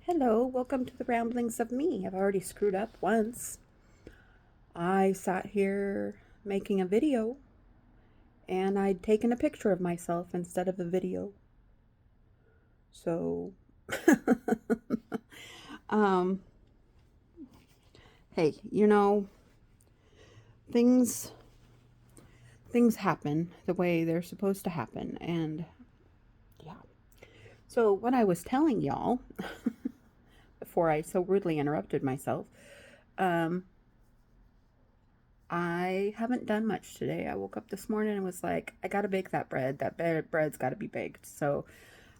Hello, welcome to the ramblings of me. I've already screwed up once. I sat here making a video and I'd taken a picture of myself instead of a video. So, um, hey, things things happen the way they're supposed to happen, and yeah. So, what I was telling y'all before I so rudely interrupted myself, um, I haven't done much today. I woke up this morning and was like, I gotta bake that bread. Bread's gotta be baked. So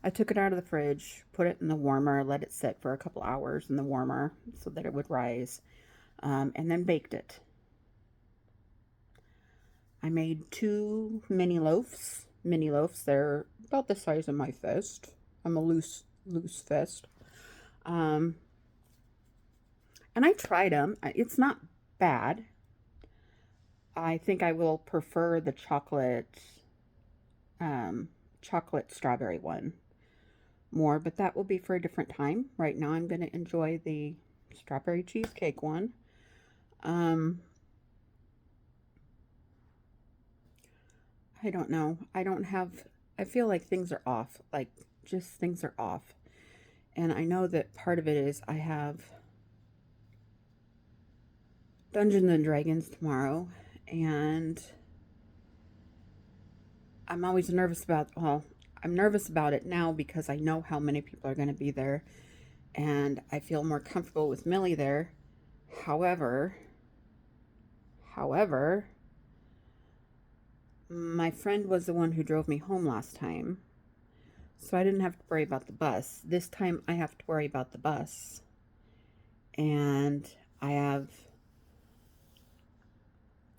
I took it out of the fridge, put it in the warmer, let it sit for a couple hours in the warmer so that it would rise, and then baked it. I made two mini loaves. Mini loaves, they're about the size of my fist. I'm a loose fist. Um, and I tried them. It's not bad. I think I will prefer the um, chocolate strawberry one more, but that will be for a different time. Right now, I'm going to enjoy the strawberry cheesecake one. Um, I don't know. I feel like things are off. Like, just things are off. And I know that part of it is I have Dungeons and Dragons tomorrow, and I'm always nervous I'm nervous about it now because I know how many people are going to be there, and I feel more comfortable with Millie there. However, however, my friend was the one who drove me home last time, so I didn't have to worry about the bus. This time I have to worry about the bus, and I have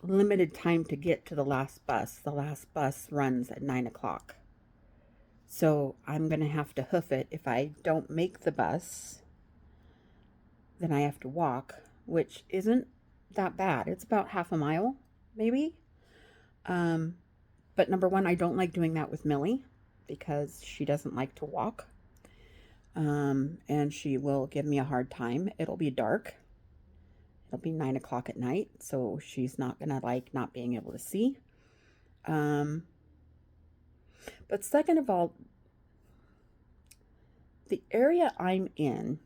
limited time to get to the last bus. The last bus runs at 9 o'clock. So I'm going to have to hoof it. If I don't make the bus, then I have to walk, which isn't that bad. It's about half a mile, maybe. Um, but number one, I don't like doing that with Millie because she doesn't like to walk. And she will give me a hard time. It'll be dark. It'll be 9 o'clock at night, so she's not gonna like not being able to see. Um, but second of all, the area I'm in,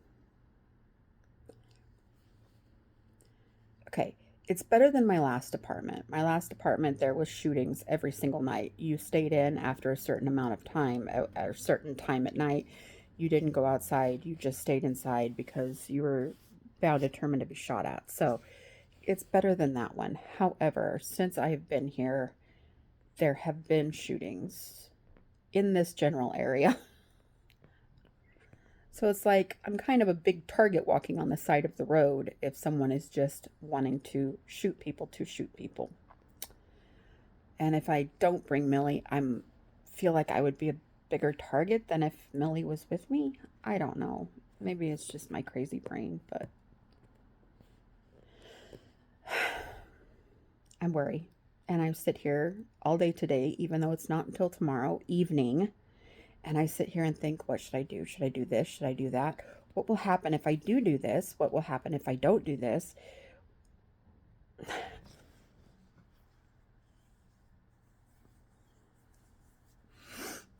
okay, it's better than my last apartment. My last apartment, there was shootings every single night. You stayed in after a certain amount of time, at a certain time at night. You didn't go outside. You just stayed inside because you were bound determined to be shot at. So it's better than that one. However, since I've been here, there have been shootings in this general area. So it's like I'm kind of a big target walking on the side of the road if someone is just wanting to shoot people. And if I don't bring Millie, I'm feel like I would be a bigger target than if Millie was with me. I don't know. Maybe it's just my crazy brain, but I'm worried. And I sit here all day today, even though it's not until tomorrow evening. And I sit here and think, what should I do? Should I do this? Should I do that? What will happen if I do this? What will happen if I don't do this?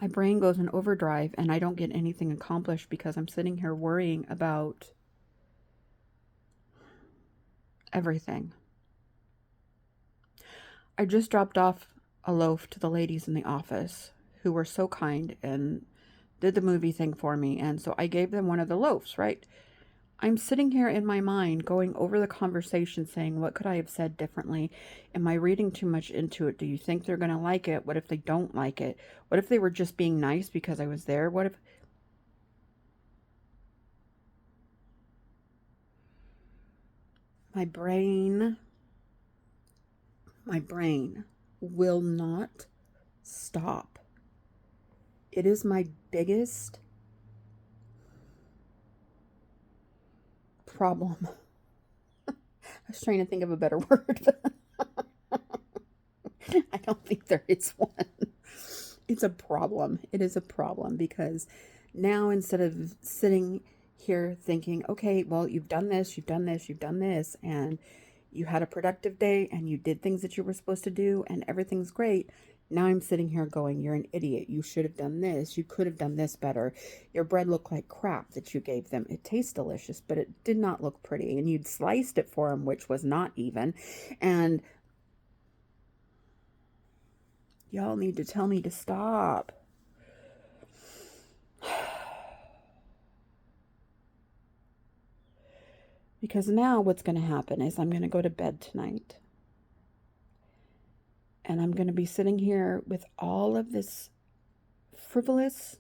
My brain goes in overdrive and I don't get anything accomplished because I'm sitting here worrying about everything. I just dropped off a loaf to the ladies in the office who were so kind and did the movie thing for me. And so I gave them one of the loaves, right? I'm sitting here in my mind going over the conversation saying, what could I have said differently? Am I reading too much into it? Do you think they're going to like it? What if they don't like it? What if they were just being nice because I was there? What if my brain, my brain will not stop. It is my biggest problem. I was trying to think of a better word, but I don't think there is one. It's a problem. It is a problem because now instead of sitting here thinking, okay, well, you've done this, you've done this, you've done this, and you had a productive day and you did things that you were supposed to do and everything's great. Now I'm sitting here going, you're an idiot. You should have done this. You could have done this better. Your bread looked like crap that you gave them. It tastes delicious, but it did not look pretty. And you'd sliced it for them, which was not even. And y'all need to tell me to stop. Because now what's going to happen is I'm going to go to bed tonight. And I'm going to be sitting here with all of this frivolous,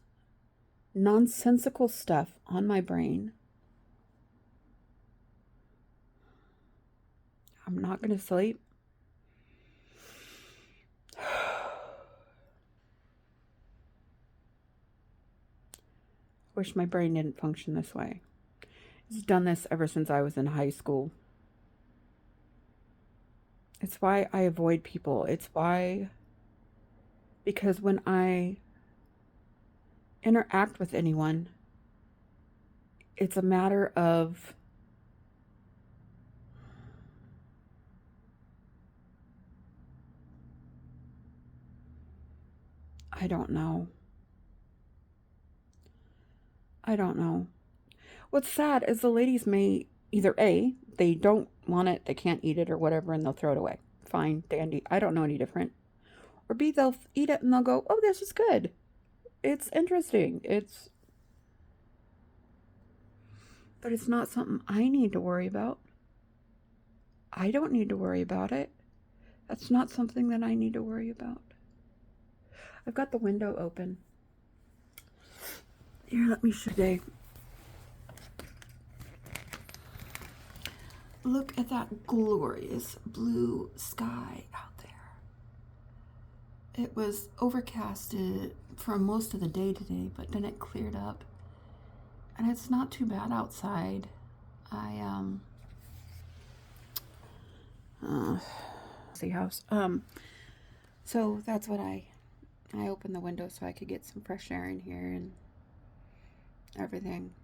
nonsensical stuff on my brain. I'm not going to sleep. Wish my brain didn't function this way. It's done this ever since I was in high school. It's why I avoid people. It's why, because when I interact with anyone, it's a matter of I don't know. What's sad is the ladies may either A, they don't want it, they can't eat it or whatever, and they'll throw it away. Fine, dandy. I don't know any different. Or B, they'll eat it and they'll go, oh, this is good. It's interesting. But it's not something I need to worry about. I don't need to worry about it. That's not something that I need to worry about. I've got the window open. Here, let me show you. Look at that glorious blue sky out there. It was overcasted for most of the day today, but then it cleared up. And it's not too bad outside. See house. So that's what I opened the window so I could get some fresh air in here and everything.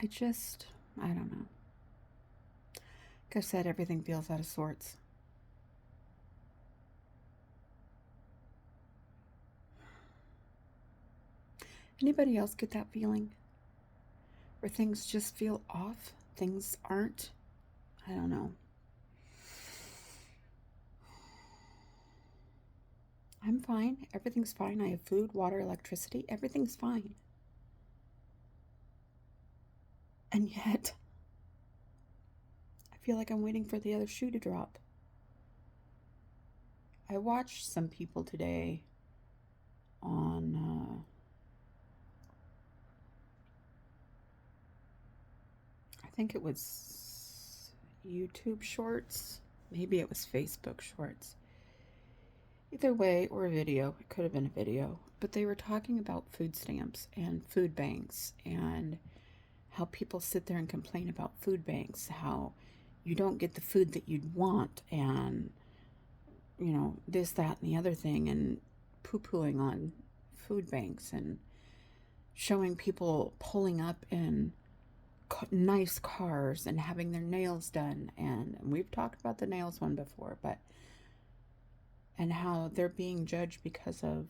I don't know. Like I said, everything feels out of sorts. Anybody else get that feeling? Where things just feel off? Things aren't? I don't know. I'm fine. Everything's fine. I have food, water, electricity. Everything's fine. And yet, I feel like I'm waiting for the other shoe to drop. I watched some people today on, I think it was YouTube Shorts. Maybe it was Facebook Shorts. Either way, or a video. It could have been a video. But they were talking about food stamps and food banks and how people sit there and complain about food banks, how you don't get the food that you'd want, and, you know, this, that, and the other thing, and poo-pooing on food banks and showing people pulling up in nice cars and having their nails done. And we've talked about the nails one before, and how they're being judged because of,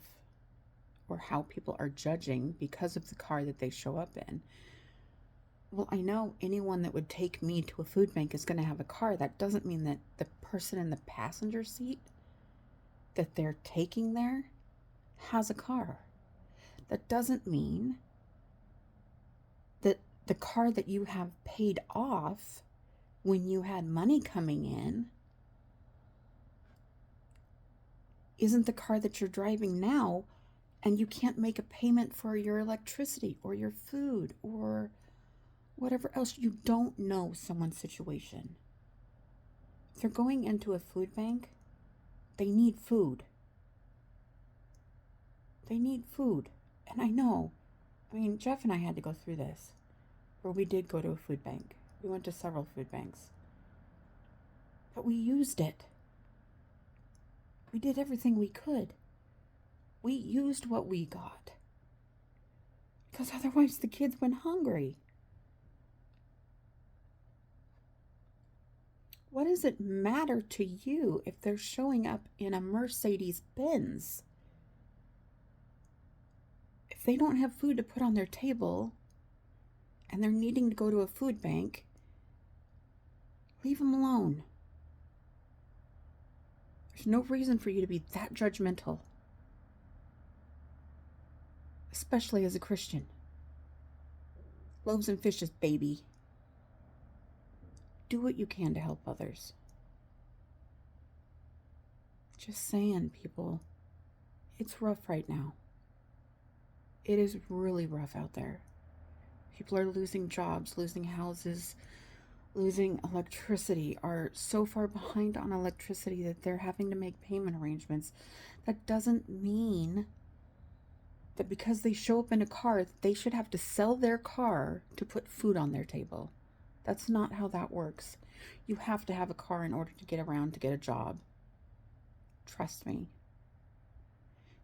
or how people are judging because of the car that they show up in. Well, I know anyone that would take me to a food bank is going to have a car. That doesn't mean that the person in the passenger seat that they're taking there has a car. That doesn't mean that the car that you have paid off when you had money coming in isn't the car that you're driving now, and you can't make a payment for your electricity or your food or whatever else. You don't know someone's situation. If they're going into a food bank, they need food. They need food. And I know, I mean, Jeff and I had to go through this, where we did go to a food bank. We went to several food banks. But we used it. We did everything we could. We used what we got. because otherwise the kids went hungry. What does it matter to you if they're showing up in a Mercedes Benz? If they don't have food to put on their table and they're needing to go to a food bank, leave them alone. There's no reason for you to be that judgmental, especially as a Christian. Loaves and fishes, baby. Do what you can to help others. Just saying, people, it's rough right now. It is really rough out there. People are losing jobs, losing houses, losing electricity, are so far behind on electricity that they're having to make payment arrangements. That doesn't mean that because they show up in a car, they should have to sell their car to put food on their table. That's not how that works. You have to have a car in order to get around, to get a job. Trust me.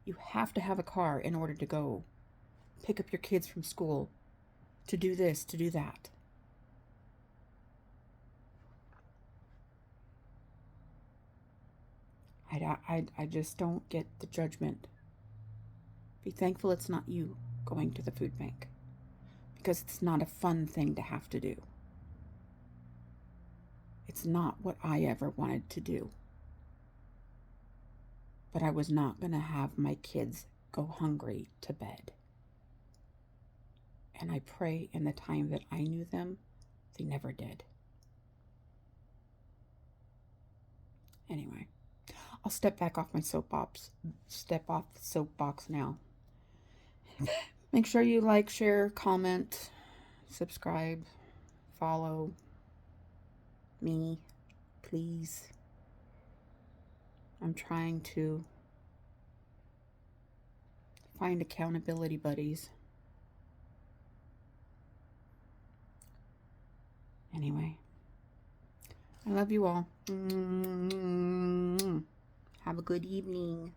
You have to have a car in order to go pick up your kids from school, to do this, to do that. I just don't get the judgment. Be thankful it's not you going to the food bank, because it's not a fun thing to have to do. It's not what I ever wanted to do. But I was not going to have my kids go hungry to bed. And I pray in the time that I knew them, they never did. Anyway, I'll step back off my soapbox. Step off the soapbox now. Make sure you like, share, comment, subscribe, follow me, please. I'm trying to find accountability buddies. Anyway, I love you all. Have a good evening.